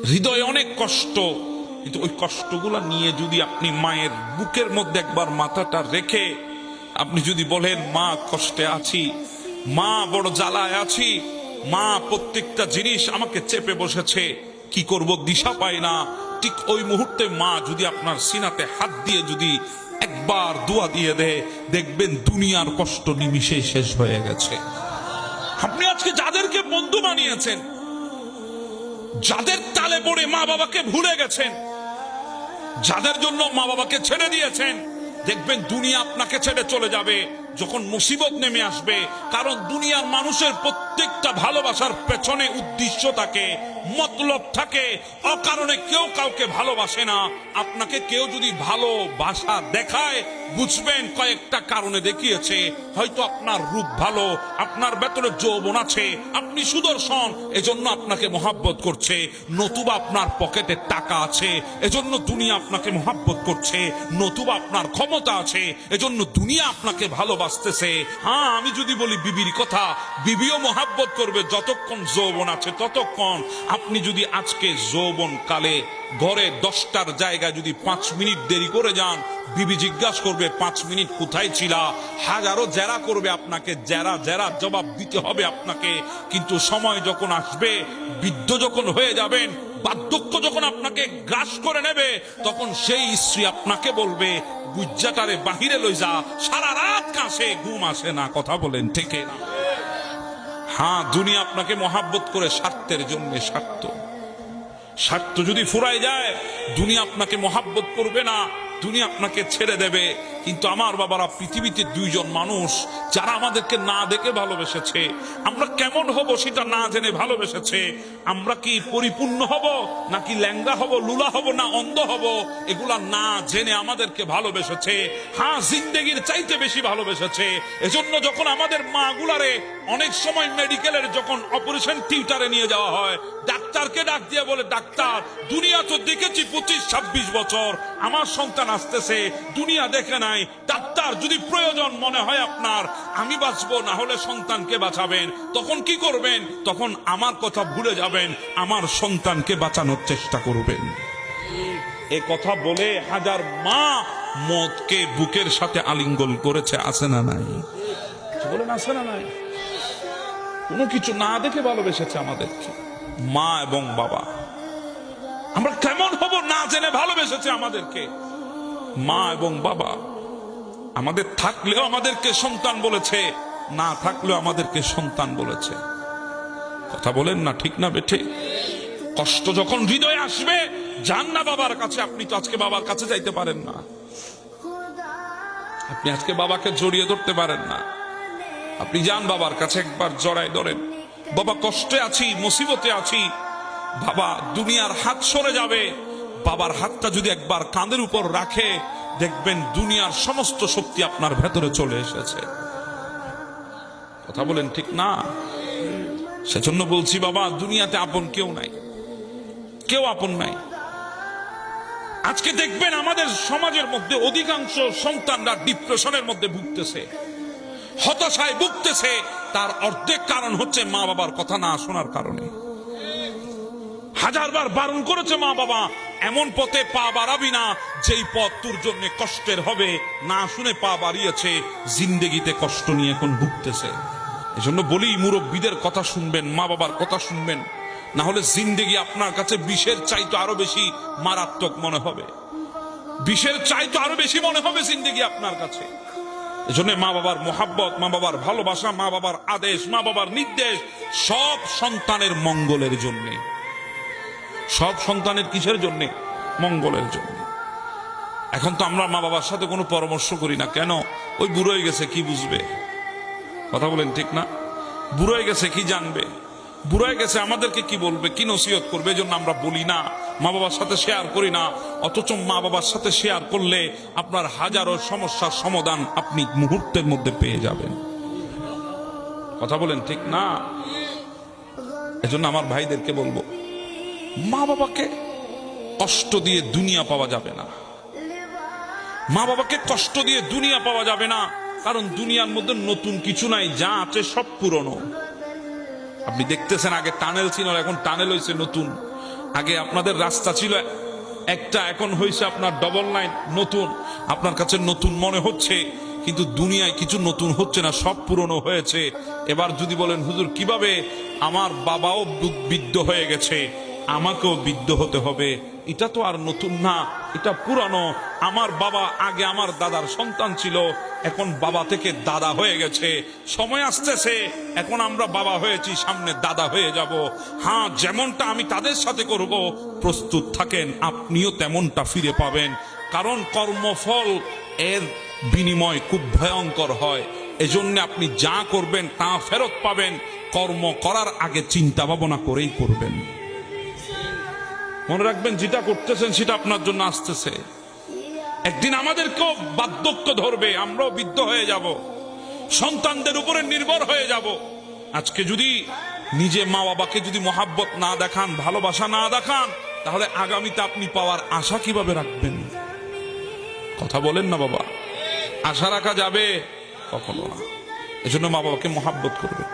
হৃদয়ে অনেক কষ্ট, কিন্তু ওই কষ্টগুলা নিয়ে যদি আপনি মায়ের বুকের মধ্যে একবার মাথাটা রেখে আপনি যদি বলেন, মা কষ্টে আছি, মা বড় জ্বালায় আছি, মা প্রত্যেকটা জিনিস আমাকে চেপে বসেছে, কি করব দিশা পাই না, ঠিক ওই মুহূর্তে মা যদি আপনার সিনাতে হাত দিয়ে যদি একবার দোয়া দিয়ে দেয়, দেখবেন দুনিয়ার কষ্ট নিমিষে শেষ হয়ে গেছে। আপনি আজকে যাদেরকে বন্ধু বানিয়েছেন, যাদের তালে পড়ে মা বাবাকে ভুলে গেছেন, যাদের জন্য মা বাবাকে ছেড়ে দিয়েছেন, দেখবেন দুনিয়া আপনাকে ছেড়ে চলে যাবে যখন মুসিবত নেমে আসবে। কারণ দুনিয়ার মানুষের প্রত্যেকটা ভালোবাসার পেছনে উদ্দেশ্য থাকে, মতলব থাকে। অকারণে কেউ কাউকে ভালোবাসে না। আপনাকে কেউ যদি ভালোবাসা দেখায়, বুঝবেন কয়েকটা কারণে দেখিয়েছে। হয়তো আপনার রূপ ভালো, আপনার ভেতরে যৌবন আছে, আপনি সুদর্শন, এজন্য আপনাকে মহাব্বত করছে। নতুবা আপনার পকেটে টাকা আছে, এজন্য দুনিয়া আপনাকে মহাব্বত করছে। নতুবা আপনার ক্ষমতা আছে, এজন্য দুনিয়া আপনাকে ভালোবাসতেছে। হ্যাঁ, আমি যদি বলি বিবির কথা, বিবিও মহাব্বত করবে যতক্ষণ যৌবন আছে ততক্ষণ। আপনি যদি আজকে যৌবন কালে ঘরে 10টার জায়গায় যদি 5 মিনিট দেরি করে যান, বিবি জিজ্ঞাসা করবে 5 মিনিট কোথায় ছিলা। হাজারো জেরা করবে আপনাকে, জেরা জবাব দিতে হবে আপনাকে। কিন্তু সময় যখন আসবে, বৃদ্ধ যখন হয়ে যাবেন, বার্ধক্য যখন আপনাকে গ্রাস করে নেবে, তখন সেই স্ত্রী আপনাকে বলবে, গুজ্জাটারে বাহিরে লই যা, সারা রাত কাশে, ঘুম আসে না। কথা বলেন ঠিক না? হ্যাঁ, দুনিয়া আপনাকে মহাব্বত করে স্বার্থের জন্য। স্বার্থ যদি ফুরায় যায়, দুনিয়া আপনাকে মহাব্বত করবে না, দুনিয়া আপনাকে ছেড়ে দেবে। কিন্তু আমার বাবারা, পৃথিবীতে 2 জন মানুষ যারা আমাদেরকে না দেখে ভালোবেসেছে। আমরা কেমন হব সেটা না জেনে ভালোবেসেছে। আমরা কি পরিপূর্ণ হব, নাকি ল্যাংড়া হব, লুলা হব, না অন্ধ হব, এগুলা না জেনে আমাদেরকে ভালোবেসেছে। হ্যাঁ, জিন্দেগির চাইতে বেশি ভালোবেসেছে। এজন্য যখন আমাদের মা গুলারে অনেক সময় মেডিকেলের যখন অপারেশন থিয়েটারে নিয়ে যাওয়া হয়, ডাক্তারকে ডাক দিয়ে বলে, ডাক্তার, দুনিয়া তো দেখেছি 25-26 বছর, আমার সন্তান আসতেছে, দুনিয়া দেখে নাই। ডাক্তার, যদি প্রয়োজন মনে হয় আপনার, আমি বাঁচবো, না হলে সন্তানকে বাঁচাবেন। তখন কি করবেন? তখন আমার কথা ভুলে যাবেন, আমার সন্তানকে বাঁচানোর চেষ্টা করবেন। এ কথা বলে হাজার মা মতকে বুকের সাথে আলিঙ্গন করেছে। আছে না নাই? বলেন আছে না নাই? কোনো কিছু না দেখে ভালোবেসেছে আমাদেরকে মা এবং বাবা। আমরা কেমন হব না জেনে ভালোবেসেছে আমাদেরকে মা এবং বাবা। আমাদের থাকলেও আমাদেরকে সন্তান বলেছে, না থাকলেও আমাদেরকে সন্তান বলেছে। কথা বলেন না ঠিক না বেঠে? কষ্ট যখন হৃদয়ে আসবে, যান না বাবার কাছে। আপনি তো আজকে বাবার কাছে যাইতে পারেন না, আপনি আজকে বাবাকে জড়িয়ে ধরতে পারেন না। আপনি যান বাবার কাছে, একবার জড়াই ধরেন, বাবা কষ্টে আছি, মুসিবতে আছি, বাবা দুনিয়ার হাত সরে যাবে। বাবার হাতটা যদি একবার কাঁধের উপর রাখে, দেখবেন দুনিয়ার সমস্ত শক্তি আপনার ভেতরে চলে এসেছে। কথা বলেন ঠিক না? সেজন্য বলছি বাবা, দুনিয়াতে আপন কেউ নাই, কেউ আপন নাই। আজকে দেখবেন আমাদের সমাজের মধ্যে অধিকাংশ সন্তানরা ডিপ্রেশনের মধ্যে ভুগতেছে, হতাশায় ভুগতেছে। তার অর্ধেক কারণ হচ্ছে মা বাবার কথা না শোনার কারণে। হাজারবার বারণ করেছে মা বাবা, এমন পথে পা বাড়াবি না যেই পথ তোর জন্য কষ্টের হবে। না শুনে পা বাড়িয়েছে, জিন্দেগিতে কষ্ট নিয়ে এখন ভুগতেছে। এজন্য বলি, মুরব্বীদের কথা শুনবেন, মা বাবার কথা শুনবেন, না হলে জিন্দেগি আপনার কাছে বিষের চাইতে আরো বেশি মারাত্মক মনে হবে। বিষের চাইতে আরো বেশি মনে হবে জিন্দেগি আপনার কাছে। এজন্য মা বাবার মোহাব্বত, মা বাবার ভালোবাসা, মা বাবার আদেশ, মা বাবার নির্দেশ সব সন্তানের মঙ্গলের জন্য। সব সন্তানের কিসের জন্য? মঙ্গলের জন্য। এখন তো আমরা মা বাবার সাথে কোনো পরামর্শ করি না। কেন? ওই বুড়ো হয়ে গেছে, কি বুঝবে? কথা বলেন ঠিক না? বুড়ো হয়ে গেছে, কি জানবে? বুড়ো হয়ে গেছে, আমাদেরকে কি বলবে, কি নসিহত করবে? এজন্য আমরা বলি না, মা বাবার সাথে শেয়ার করি না। অথচ মা বাবার সাথে শেয়ার করলে আপনার হাজারো সমস্যার সমাধান আপনি মুহূর্তের মধ্যে পেয়ে যাবেন। কথা বলেন ঠিক না? এজন্য আমার ভাইদেরকে বলবো, মা বাবাকে কষ্ট দিয়ে দুনিয়া পাওয়া যাবে না। মা বাবাকে কষ্ট দিয়ে দুনিয়া পাওয়া যাবে না। কারণ দুনিয়ার মধ্যে নতুন কিছু নাই, যা আছে সব পুরনো। আপনি দেখতেছেন, আগে টানেল ছিল, এখন টানেল হয়েছে নতুন। আগে আপনাদের রাস্তা ছিল একটা, এখন হয়েছে আপনার ডবল লাইন। নতুন, আপনার কাছে নতুন মনে হচ্ছে, কিন্তু দুনিয়ায় কিছু নতুন হচ্ছে না, সব পুরনো হয়েছে। এবার যদি বলেন হুজুর কিভাবে, আমার বাবাও বৃদ্ধ হয়ে গেছে, আমাকেও বৃদ্ধ হতে হবে, এটা তো আর নতুন না, এটা পুরানো। আমার বাবা আগে আমার দাদার সন্তান ছিল, এখন বাবা থেকে দাদা হয়ে গেছে, সময় আসতেছে, এখন আমরা বাবা হয়েছি, সামনে দাদা হয়ে যাব। হ্যাঁ, যেমনটা আমি তাদের সাথে করব, প্রস্তুত থাকেন, আপনিও তেমনটা ফিরে পাবেন। কারণ কর্মফল এর বিনিময় খুব ভয়ঙ্কর হয়। এজন্য আপনি যা করবেন তা ফেরত পাবেন। কর্ম করার আগে চিন্তা ভাবনা করেই করবেন। মনে রাখবেন, যেটা করতেছেন সেটা আপনার জন্য আসতেছে। একদিন আমাদেরকেও বার্ধক্য ধরবে, আমরাও বৃদ্ধ হয়ে যাব, সন্তানদের উপরে নির্ভর হয়ে যাব। আজকে যদি নিজে মা বাবাকে যদি মহাব্বত না দেখান, ভালোবাসা না দেখান, তাহলে আগামীতে আপনি পাওয়ার আশা কিভাবে রাখবেন? কথা বলেন না বাবা, আশা রাখা যাবে কখনো না। এজন্য মা বাবাকে মহাব্বত করবে।